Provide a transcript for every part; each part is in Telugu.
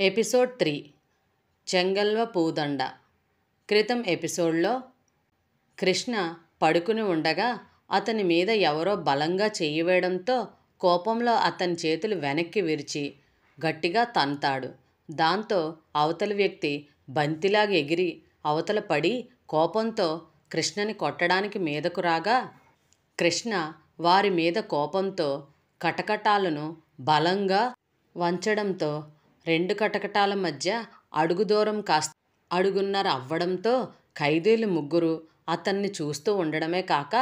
ఎపిసోడ్ 3 చెంగల్వ పూదండ. క్రితం ఎపిసోడ్లో కృష్ణ పడుకుని ఉండగా అతని మీద ఎవరో బలంగా చెయ్యి వేయడంతో కోపంలో అతని చేతులు వెనక్కి విరిచి గట్టిగా తంతాడు. దాంతో అవతలి వ్యక్తి బంతిలాగా ఎగిరి అవతల పడి కోపంతో కృష్ణని కొట్టడానికి మీదకు రాగా కృష్ణ వారి మీద కోపంతో కటకటాలను బలంగా వంచడంతో రెండు కటకటాల మధ్య అడుగు దూరం కాస్త అడుగున్నర అవ్వడంతో ఖైదీలు ముగ్గురు అతన్ని చూస్తూ ఉండడమే కాక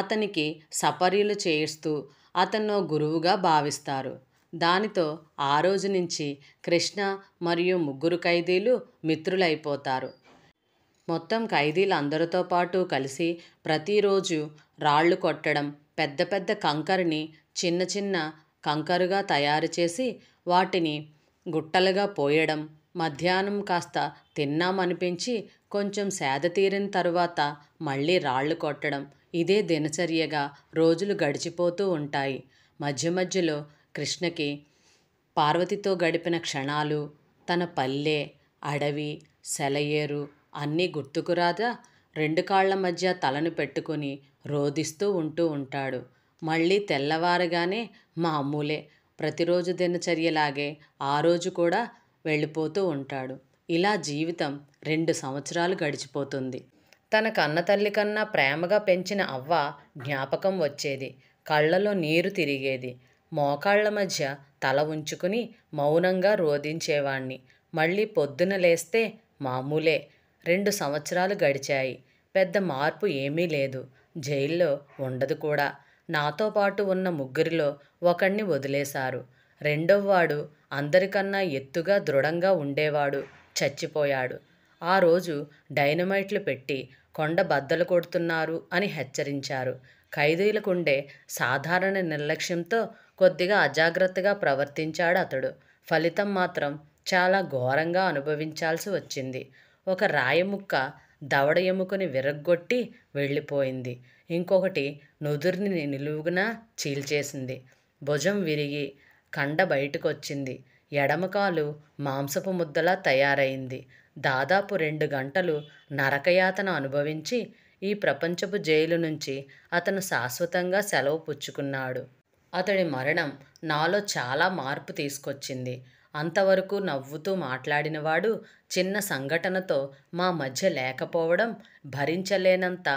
అతనికి సపర్యలు చేయిస్తూ అతన్ని గురువుగా భావిస్తారు. దానితో ఆ రోజు నుంచి కృష్ణ మరియు ముగ్గురు ఖైదీలు మిత్రులైపోతారు. మొత్తం ఖైదీలు అందరితో పాటు కలిసి ప్రతిరోజు రాళ్ళు కొట్టడం, పెద్ద పెద్ద కంకరని చిన్న చిన్న కంకరుగా తయారు చేసి వాటిని గుట్టలుగా పోయడం, మధ్యాహ్నం కాస్త తిన్నామనిపించి కొంచెం సేద తీరిన తరువాత మళ్ళీ రాళ్ళు కొట్టడం, ఇదే దినచర్యగా రోజులు గడిచిపోతూ ఉంటాయి. మధ్య మధ్యలో కృష్ణకి పార్వతితో గడిపిన క్షణాలు, తన పల్లె, అడవి, సెలయేరు అన్నీ గుర్తుకురాదా రెండు కాళ్ల మధ్య తలను పెట్టుకుని రోదిస్తూ ఉంటూ ఉంటాడు. మళ్ళీ తెల్లవారగానే మామూలే, ప్రతిరోజు దినచర్యలాగే ఆ రోజు కూడా వెళ్ళిపోతూ ఉంటాడు. ఇలా జీవితం 2 సంవత్సరాలు గడిచిపోతుంది. తన కన్నతల్లి కన్నా ప్రేమగా పెంచిన అవ్వ జ్ఞాపకం వచ్చేది. కళ్ళలో నీరు తిరిగేది. మోకాళ్ల మధ్య తల ఉంచుకుని మౌనంగా రోదించేవాణ్ణి. మళ్ళీ పొద్దున లేస్తే మామూలే. 2 సంవత్సరాలు గడిచాయి. పెద్ద మార్పు ఏమీ లేదు. జైల్లో ఉండదు కూడా. నాతో పాటు ఉన్న ముగ్గురిలో ఒకణ్ణి వదిలేశారు. రెండోవాడు అందరికన్నా ఎత్తుగా దృఢంగా ఉండేవాడు చచ్చిపోయాడు. ఆ రోజు డైనమైట్లు పెట్టి కొండ బద్దలు కొడుతున్నారు అని హెచ్చరించారు. ఖైదీలకుండే సాధారణ నిర్లక్ష్యంతో కొద్దిగా అజాగ్రత్తగా ప్రవర్తించాడు అతడు. ఫలితం మాత్రం చాలా ఘోరంగా అనుభవించాల్సి వచ్చింది. ఒక రాయి ముక్క దవడ ఎముకని విరగ్గొట్టి వెళ్ళిపోయింది. ఇంకొకటి నుదుర్ని నిలువునా చీల్చేసింది. భుజం విరిగి కండ బయటకొచ్చింది. ఎడమకాలు మాంసపు ముద్దలా తయారైంది. దాదాపు 2 గంటలు నరకయాతన అనుభవించి ఈ ప్రపంచపు జైలు నుంచి అతను శాశ్వతంగా సెలవు పుచ్చుకున్నాడు. అతడి మరణం నాలో చాలా మార్పు తీసుకొచ్చింది. అంతవరకు నవ్వుతూ మాట్లాడినవాడు చిన్న సంఘటనతో మా మధ్య లేకపోవడం భరించలేనంత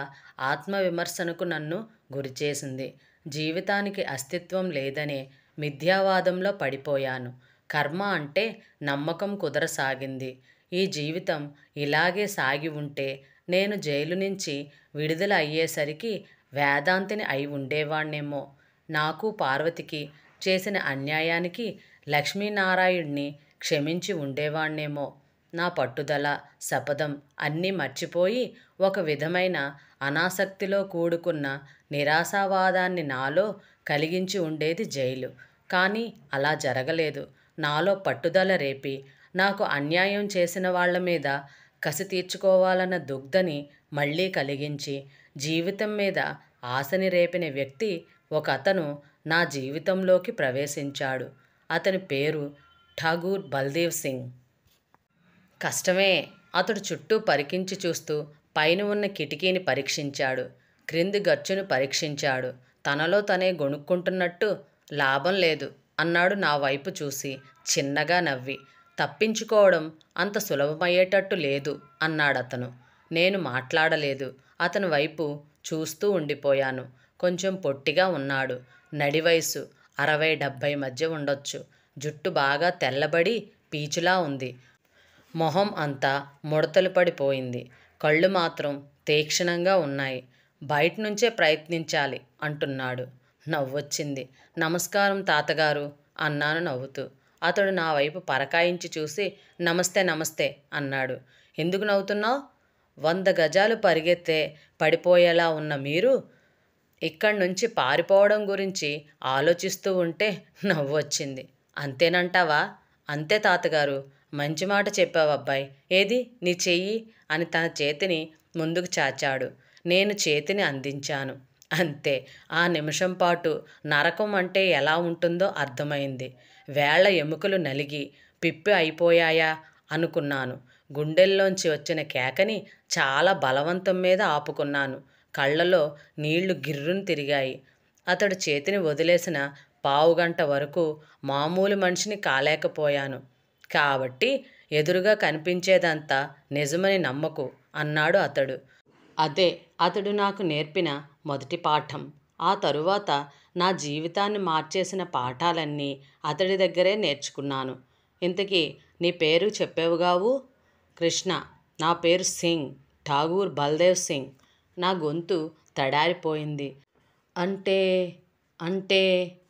ఆత్మవిమర్శనకు నన్ను గురిచేసింది. జీవితానికి అస్తిత్వం లేదనే మిథ్యావాదంలో పడిపోయాను. కర్మ అంటే నమ్మకం కుదరసాగింది. ఈ జీవితం ఇలాగే సాగి ఉంటే నేను జైలు నుంచి విడుదల అయ్యేసరికి వేదాంతిని అయి ఉండేవాణ్ణేమో. నాకు పార్వతికి చేసిన అన్యాయానికి లక్ష్మీనారాయణ్ణి క్షమించి ఉండేవాణ్ణేమో. నా పట్టుదల, శపథం అన్నీ మర్చిపోయి ఒక విధమైన అనాసక్తిలో కూడుకున్న నిరాశావాదాన్ని నాలో కలిగించి ఉండేది జైలు. కానీ అలా జరగలేదు. నాలో పట్టుదల రేపి నాకు అన్యాయం చేసిన వాళ్ల మీద కసి తీర్చుకోవాలన్న దుగ్ధని మళ్ళీ కలిగించి జీవితం మీద ఆశని రేపిన వ్యక్తి ఒక అతను నా జీవితంలోకి ప్రవేశించాడు. అతని పేరు ఠాగూర్ బల్దేవ్ సింగ్. కష్టమే. అతడు చుట్టూ పరికించి చూస్తూ పైన ఉన్న కిటికీని పరీక్షించాడు. క్రింది గచ్చును పరీక్షించాడు. తనలో తనే గొణుక్కుంటున్నట్టు లాభం లేదు అన్నాడు నా వైపు చూసి చిన్నగా నవ్వి. తప్పించుకోవడం అంత సులభమయ్యేటట్టు లేదు అన్నాడతను. నేను మాట్లాడలేదు. అతని వైపు చూస్తూ ఉండిపోయాను. కొంచెం పొట్టిగా ఉన్నాడు. నడి వయసు 60-70 మధ్య ఉండొచ్చు. జుట్టు బాగా తెల్లబడి పీచులా ఉంది. మొహం అంతా ముడతలు పడిపోయింది. కళ్ళు మాత్రం తీక్షణంగా ఉన్నాయి. బయట నుంచే ప్రయత్నించాలి అంటున్నాడు. నవ్వొచ్చింది. నమస్కారం తాతగారు అన్నాను నవ్వుతూ. అతడు నా వైపు పరకాయించి చూసి నమస్తే నమస్తే అన్నాడు. ఎందుకు నవ్వుతున్నావు? 100 గజాలు పరిగెత్తే పడిపోయేలా ఉన్న మీరు ఇక్కడి నుంచి పారిపోవడం గురించి ఆలోచిస్తూ ఉంటే నవ్వొచ్చింది. అంతేనంటావా? అంతే తాతగారు. మంచి మాట చెప్పావబ్బాయి. ఏది నీ చెయ్యి అని తన చేతిని ముందుకు చాచాడు. నేను చేతిని అందించాను. అంతే. ఆ నిమిషం పాటు నరకం అంటే ఎలా ఉంటుందో అర్థమైంది. వేళ్ల ఎముకలు నలిగి పిప్పి అయిపోయాయా అనుకున్నాను. గుండెల్లోంచి వచ్చిన కేకని చాలా బలవంతం మీద ఆపుకున్నాను. కళ్ళలో నీళ్లు గిర్రును తిరిగాయి. అతడు చేతిని వదిలేసిన పావుగంట వరకు మామూలు మనిషిని కాలేకపోయాను. కాబట్టి ఎదురుగా కనిపించేదంతా నిజమని నమ్మకు అన్నాడు అతడు. అదే అతడు నాకు నేర్పిన మొదటి పాఠం. ఆ తరువాత నా జీవితాన్ని మార్చేసిన పాఠాలన్నీ అతడి దగ్గరే నేర్చుకున్నాను. ఇంతకీ నీ పేరు చెప్పేవుగావు? కృష్ణ. నా పేరు సింగ్, ఠాగూర్ బల్దేవ్ సింగ్. నా గొంతు తడారిపోయింది. అంటే అంటే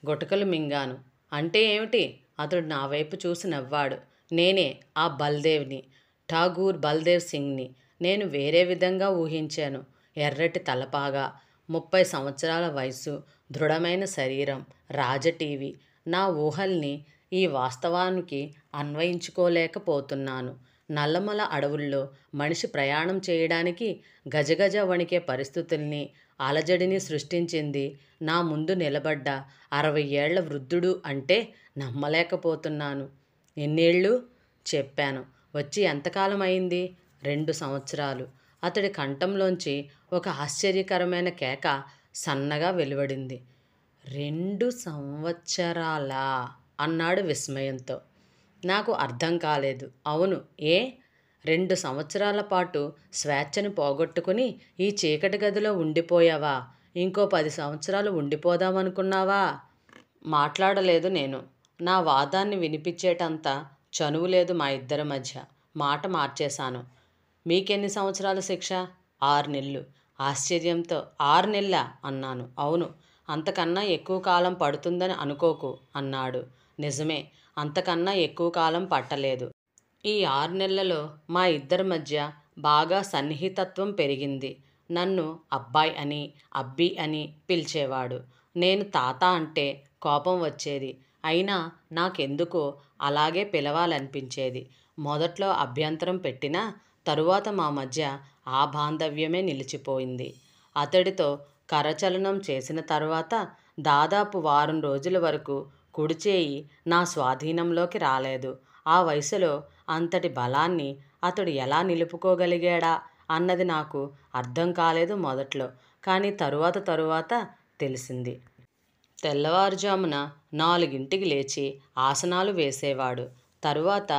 గుటకలు మింగాను. అంటే ఏమిటి? అతడు నా వైపు చూసి నవ్వాడు. నేనే ఆ బల్దేవ్ని, ఠాగూర్ బల్దేవ్ సింగ్ని. నేను వేరే విధంగా ఊహించాను. ఎర్రటి తలపాగా, 30 సంవత్సరాల వయసు, దృఢమైన శరీరం, రాజటీవీ. నా ఊహల్ని ఈ వాస్తవానికి అన్వయించుకోలేకపోతున్నాను. నల్లమల అడవుల్లో మనిషి ప్రయాణం చేయడానికి గజగజ వణికే పరిస్థితుల్ని, అలజడిని సృష్టించింది నా ముందు నిలబడ్డ 60 ఏళ్ల వృద్ధుడు అంటే నమ్మలేకపోతున్నాను. ఎన్నేళ్ళు? చెప్పాను. వచ్చి ఎంతకాలం అయింది? 2 సంవత్సరాలు. అతడి కంఠంలోంచి ఒక ఆశ్చర్యకరమైన కేక సన్నగా వెలువడింది. 2 సంవత్సరాలా? అన్నాడు విస్మయంతో. నాకు అర్థం కాలేదు. అవును. ఏ? 2 సంవత్సరాల పాటు స్వేచ్ఛను పోగొట్టుకుని ఈ చీకటి గదిలో ఉండిపోయావా? ఇంకో 10 సంవత్సరాలు ఉండిపోదామనుకున్నావా? మాట్లాడలేదు నేను. నా వాదాన్ని వినిపించేటంత చనువు లేదు మా ఇద్దరి మధ్య. మాట మార్చేశాను. మీకెన్ని సంవత్సరాల శిక్ష? 6 నెలలు. ఆశ్చర్యంతో 6 నెలలా అన్నాను. అవును. అంతకన్నా ఎక్కువ కాలం పడుతుందని అనుకోకు అన్నాడు. నిజమే, అంతకన్నా ఎక్కువ కాలం పట్టలేదు. ఈ 6 నెలలలో మా ఇద్దరి మధ్య బాగా సన్నిహితత్వం పెరిగింది. నన్ను అబ్బాయ్ అని, అబ్బి అని పిలిచేవాడు. నేను తాత అంటే కోపం వచ్చేది. అయినా నాకెందుకో అలాగే పిలవాలనిపించేది. మొదట్లో అభ్యంతరం పెట్టినా తరువాత మా మధ్య ఆ బాంధవ్యమే నిలిచిపోయింది. అతడితో కరచలనం చేసిన తర్వాత దాదాపు వారం రోజుల వరకు కుడిచేయి నా స్వాధీనంలోకి రాలేదు. ఆ వయసులో అంతటి బలాన్ని అతడు ఎలా నిలుపుకోగలిగాడా అన్నది నాకు అర్థం కాలేదు మొదట్లో. కానీ తరువాత తెలిసింది. తెల్లవారుజామున 4ంటికి లేచి ఆసనాలు వేసేవాడు. తరువాత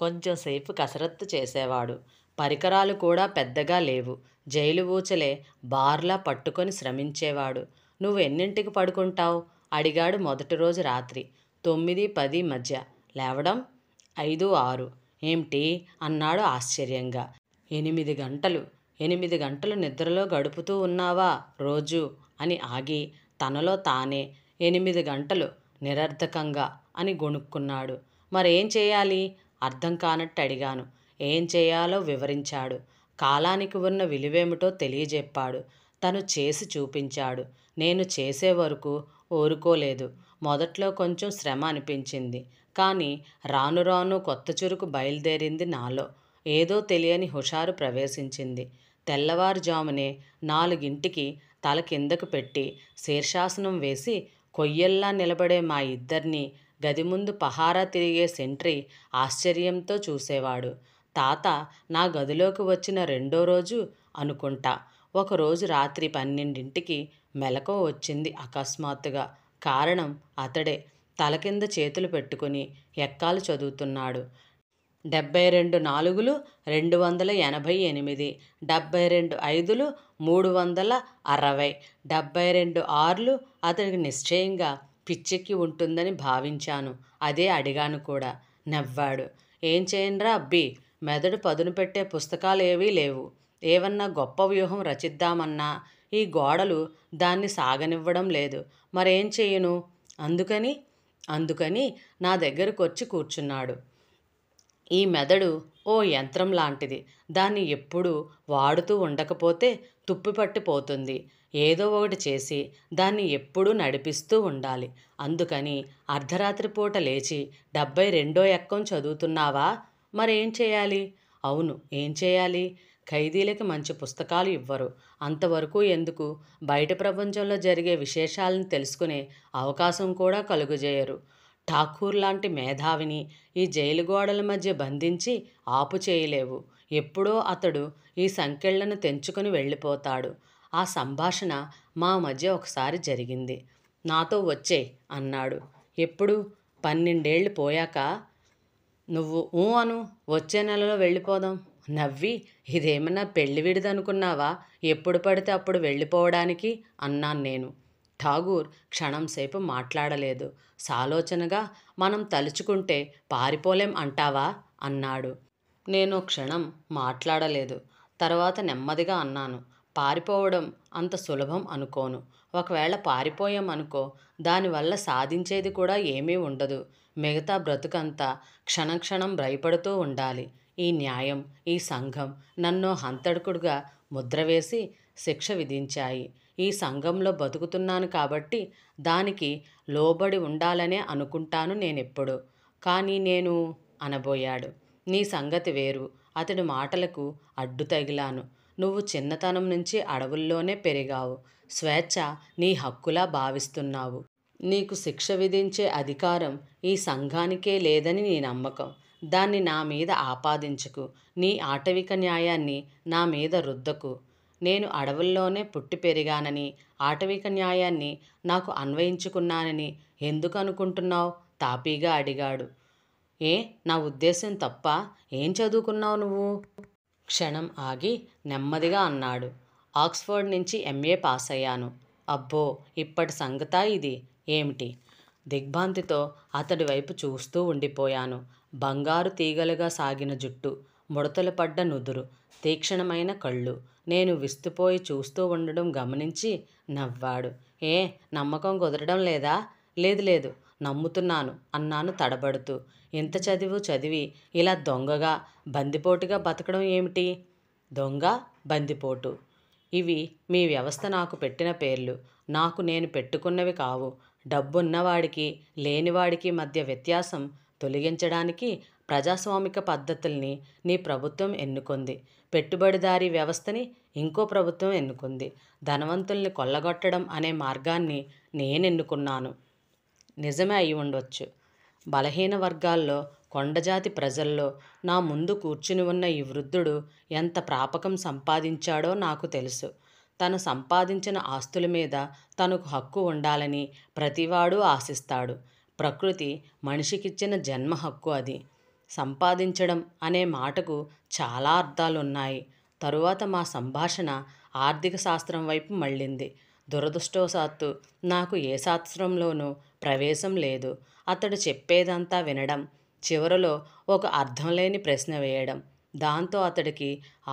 కొంచెంసేపు కసరత్తు చేసేవాడు. పరికరాలు కూడా పెద్దగా లేవు. జైలు ఊచలే బార్లా పట్టుకొని శ్రమించేవాడు. నువ్వు ఎన్నింటికి పడుకుంటావు? అడిగాడు మొదటి రోజు రాత్రి. 9-10 మధ్య. లేవడం 5-6. ఏమిటి? అన్నాడు ఆశ్చర్యంగా. 8 గంటలు. 8 గంటలు నిద్రలో గడుపుతూ ఉన్నావా రోజు? అని ఆగి తనలో తానే 8 గంటలు నిరర్థకంగా అని గొణుక్కున్నాడు. మరేం చేయాలి? అర్థం కానట్టు అడిగాను. ఏం చేయాలో వివరించాడు. కాలానికి ఉన్న విలువేమిటో తెలియజెప్పాడు. తను చేసి చూపించాడు. నేను చేసే వరకు ఊరుకోలేదు. మొదట్లో కొంచెం శ్రమ అనిపించింది. కానీ రాను రాను కొత్త చురుకు బయలుదేరింది నాలో. ఏదో తెలియని హుషారు ప్రవేశించింది. తెల్లవారుజామునే 4ంటికి తల కిందకు పెట్టి శీర్షాసనం వేసి కొయ్యల్లా నిలబడే మా ఇద్దరినీ గది ముందు పహారా తిరిగే సెంట్రీ ఆశ్చర్యంతో చూసేవాడు. తాత నా గదిలోకి వచ్చిన 2వ రోజు అనుకుంటా. ఒకరోజు రాత్రి 12ంటికి మెలకువ వచ్చింది అకస్మాత్తుగా. కారణం అతడే. తల కింద చేతులు పెట్టుకుని ఎక్కాలు చదువుతున్నాడు. 72 4లు 288, 72 5లు 360, 72 6లు. అతడికి నిశ్చయంగా పిచ్చెక్కి ఉంటుందని భావించాను. అదే అడిగాను కూడా. నవ్వాడు. ఏం చేయనురా అబ్బి, మెదడు పదును పెట్టే పుస్తకాలు ఏవీ లేవు. ఏవన్నా గొప్ప వ్యూహం రచిద్దామన్నా ఈ గోడలు దాన్ని సాగనివ్వడం లేదు. మరేం చెయ్యను? అందుకని నా దగ్గరకొచ్చి కూర్చున్నాడు. ఈ మెదడు ఓ యంత్రం లాంటిది. దాన్ని ఎప్పుడూ వాడుతూ ఉండకపోతే తుప్పిపట్టిపోతుంది. ఏదో ఒకటి చేసి దాన్ని ఎప్పుడూ నడిపిస్తూ ఉండాలి. అందుకని అర్ధరాత్రి పూట లేచి 72వ ఎక్కం చదువుతున్నావా? మరేం చేయాలి? అవును, ఏం చేయాలి? ఖైదీలకి మంచి పుస్తకాలు ఇవ్వరు. అంతవరకు ఎందుకు? బయట ప్రపంచంలో జరిగే విశేషాలను తెలుసుకునే అవకాశం కూడా కలుగజేయరు. ఠాకూర్ లాంటి మేధావిని ఈ జైలు గోడల మధ్య బంధించి ఆపు చేయలేవు. ఎప్పుడో అతడు ఈ సంకెళ్లను తెంచుకుని వెళ్ళిపోతాడు. ఆ సంభాషణ మా మధ్య ఒకసారి జరిగింది. నాతో వచ్చేయ్ అన్నాడు. ఎప్పుడు? 12 ఏళ్ళు పోయాక. నువ్వు ఊ అను, వచ్చే నెలలో వెళ్ళిపోదాం. నవ్వి, ఇదేమన్నా పెళ్లి విడిదనుకున్నావా, ఎప్పుడు పడితే అప్పుడు వెళ్ళిపోవడానికి అన్నాను నేను. ఠాగూర్ క్షణంసేపు మాట్లాడలేదు. సాలోచనగా, మనం తలుచుకుంటే పారిపోలేం అంటావా అన్నాడు. నేను క్షణం మాట్లాడలేదు. తర్వాత నెమ్మదిగా అన్నాను, పారిపోవడం అంత సులభం అనుకోను. ఒకవేళ పారిపోయాం అనుకో, దానివల్ల సాధించేది కూడా ఏమీ ఉండదు. మిగతా బ్రతుకంతా క్షణక్షణం భయపడుతూ ఉండాలి. ఈ న్యాయం, ఈ సంఘం నన్ను హంతకుడిగా ముద్రవేసి శిక్ష విధించాయి. ఈ సంఘంలో బతుకుతున్నాను కాబట్టి దానికి లోబడి ఉండాలనే అనుకుంటాను నేనెప్పుడు. కానీ నేను అనబోయాడు. నీ సంగతి వేరు. అతడి మాటలకు అడ్డు తగిలాను. నువ్వు చిన్నతనం నుంచి అడవుల్లోనే పెరిగావు. స్వేచ్ఛ నీ హక్కులా భావిస్తున్నావు. నీకు శిక్ష విధించే అధికారం ఈ సంఘానికే లేదని నీ నమ్మకం. దాన్ని నా మీద ఆపాదించకు. నీ ఆటవిక న్యాయాన్ని నా మీద రుద్దకు. నేను అడవుల్లోనే పుట్టి పెరిగానని, ఆటవిక న్యాయాన్ని నాకు అన్వయించుకున్నానని ఎందుకు అనుకుంటున్నావు? తాపీగా అడిగాడు. ఏ, నా ఉద్దేశం తప్ప? ఏం చదువుకున్నావు నువ్వు? క్షణం ఆగి నెమ్మదిగా అన్నాడు. ఆక్స్ఫర్డ్ నుంచి ఎంఏ పాస్ అయ్యాను. అబ్బో, ఇప్పటి సంగతా ఇది? ఏమిటి? దిగ్భ్రాంతితో అతడి వైపు చూస్తూ ఉండిపోయాను. బంగారు తీగలుగా సాగిన జుట్టు, ముడతలు పడ్డ నుదురు, తీక్షణమైన కళ్ళు. నేను విస్తుపోయి చూస్తూ ఉండడం గమనించి నవ్వాడు. ఏ, నమ్మకం కుదరడం లేదా? లేదు లేదు, నమ్ముతున్నాను అన్నాను తడబడుతూ. ఇంత చదివి ఇలా దొంగగా, బందిపోటుగా బతకడం ఏమిటి? దొంగ, బందిపోటు ఇవి మీ వ్యవస్థ నాకు పెట్టిన పేర్లు. నాకు నేను పెట్టుకున్నవి కావు. డబ్బున్నవాడికి, లేనివాడికి మధ్య వ్యత్యాసం తొలగించడానికి ప్రజాస్వామిక పద్ధతుల్ని నీ ప్రభుత్వం ఎన్నుకుంది. పెట్టుబడిదారీ వ్యవస్థని ఇంకో ప్రభుత్వం ఎన్నుకుంది. ధనవంతుల్ని కొల్లగొట్టడం అనే మార్గాన్ని నేనెన్నుకున్నాను. నిజమే అయి ఉండవచ్చు. బలహీన వర్గాల్లో, కొండజాతి ప్రజల్లో నా ముందు కూర్చుని ఉన్న ఈ వృద్ధుడు ఎంత ప్రాపకం సంపాదించాడో నాకు తెలుసు. తను సంపాదించిన ఆస్తుల మీద తనకు హక్కు ఉండాలని ప్రతివాడు ఆశిస్తాడు. ప్రకృతి మనిషికిచ్చిన జన్మ హక్కు అది. సంపాదించడం అనే మాటకు చాలా అర్థాలున్నాయి. తరువాత మా సంభాషణ ఆర్థిక శాస్త్రం వైపు మళ్ళింది. దురదృష్టవశాత్తు నాకు ఏ శాస్త్రంలోనూ ప్రవేశం లేదు. అతడు చెప్పేదంతా వినడం, చివరలో ఒక అర్థం లేని ప్రశ్న వేయడం, దాంతో అతడికి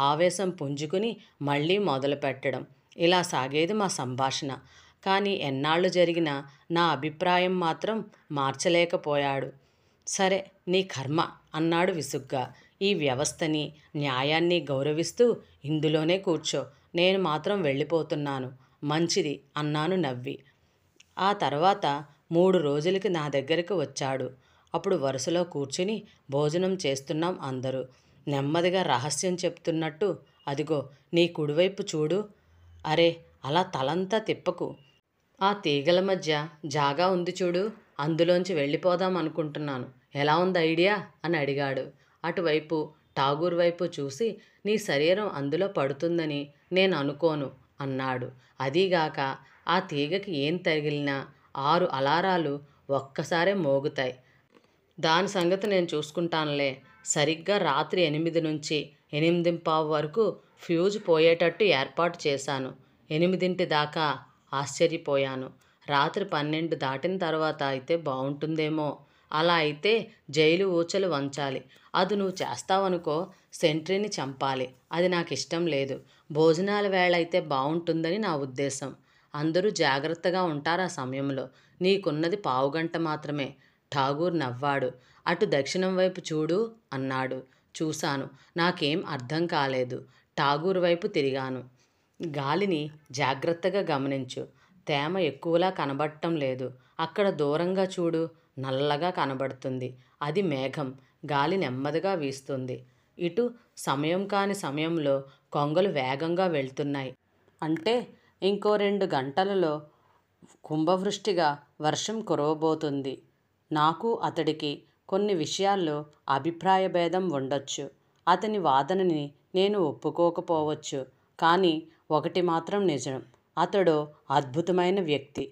ఆవేశం పుంజుకుని మళ్ళీ మొదలుపెట్టడం, ఇలా సాగేది మా సంభాషణ. కానీ ఎన్నాళ్ళు జరిగినా నా అభిప్రాయం మాత్రం మార్చలేకపోయాడు. సరే, నీ కర్మ అన్నాడు విసుగ్గా. ఈ వ్యవస్థని, న్యాయాన్ని గౌరవిస్తూ ఇందులోనే కూర్చో. నేను మాత్రం వెళ్ళిపోతున్నాను. మంచిది అన్నాను నవ్వి. ఆ తర్వాత 3 రోజులకి నా దగ్గరికి వచ్చాడు. అప్పుడు వరుసలో కూర్చుని భోజనం చేస్తున్నాం అందరూ. నెమ్మదిగా రహస్యం చెప్తున్నట్టు, అదిగో నీ కుడివైపు చూడు. అరే, అలా తలంతా తిప్పకు. ఆ తీగల మధ్య జాగా ఉంది చూడు, అందులోంచి వెళ్ళిపోదాం అనుకుంటున్నాను. ఎలా ఉంది ఐడియా అని అడిగాడు. అటువైపు ఠాగూర్ వైపు చూసి, నీ శరీరం అందులో పడుతుందని నేను అనుకోను అన్నాడు. అదీగాక ఆ తీగకి ఏం తగిలినా 6 అలారాలు ఒక్కసారే మోగుతాయి. దాని సంగతి నేను చూసుకుంటానులే. సరిగ్గా రాత్రి 8 నుంచి 8:15 వరకు ఫ్యూజ్ పోయేటట్టు ఏర్పాటు చేశాను. 8 దాకా ఆశ్చర్యపోయాను. రాత్రి 12 దాటిన తర్వాత అయితే బాగుంటుందేమో. అలా అయితే జైలు ఊచలు వంచాలి. అది నువ్వు చేస్తావనుకో, సెంట్రీని చంపాలి. అది నాకు ఇష్టం లేదు. భోజనాల వేళ అయితే బాగుంటుందని నా ఉద్దేశం. అందరూ జాగ్రత్తగా ఉంటారు ఆ సమయంలో. నీకున్నది పావుగంట మాత్రమే. ఠాగూర్ నవ్వాడు. అటు దక్షిణం వైపు చూడు అన్నాడు. చూశాను. నాకేం అర్థం కాలేదు. ఠాగూర్ వైపు తిరిగాను. గాలిని జాగ్రత్తగా గమనించు. తేమ ఎక్కువలా కనబడటం లేదు. అక్కడ దూరంగా చూడు, నల్లగా కనబడుతుంది. అది మేఘం. గాలి నెమ్మదిగా వీస్తుంది. ఇటు సమయం కాని సమయంలో కొంగలు వేగంగా వెళ్తున్నాయి. అంటే ఇంకో 2 గంటలలో కుంభవృష్టిగా వర్షం కురవబోతుంది. నాకు అతడికి కొన్ని విషయాల్లో అభిప్రాయ భేదం ఉండొచ్చు. అతని వాదనని నేను ఒప్పుకోకపోవచ్చు. కానీ ఒకటి మాత్రం నిజం, అతడు అద్భుతమైన వ్యక్తి.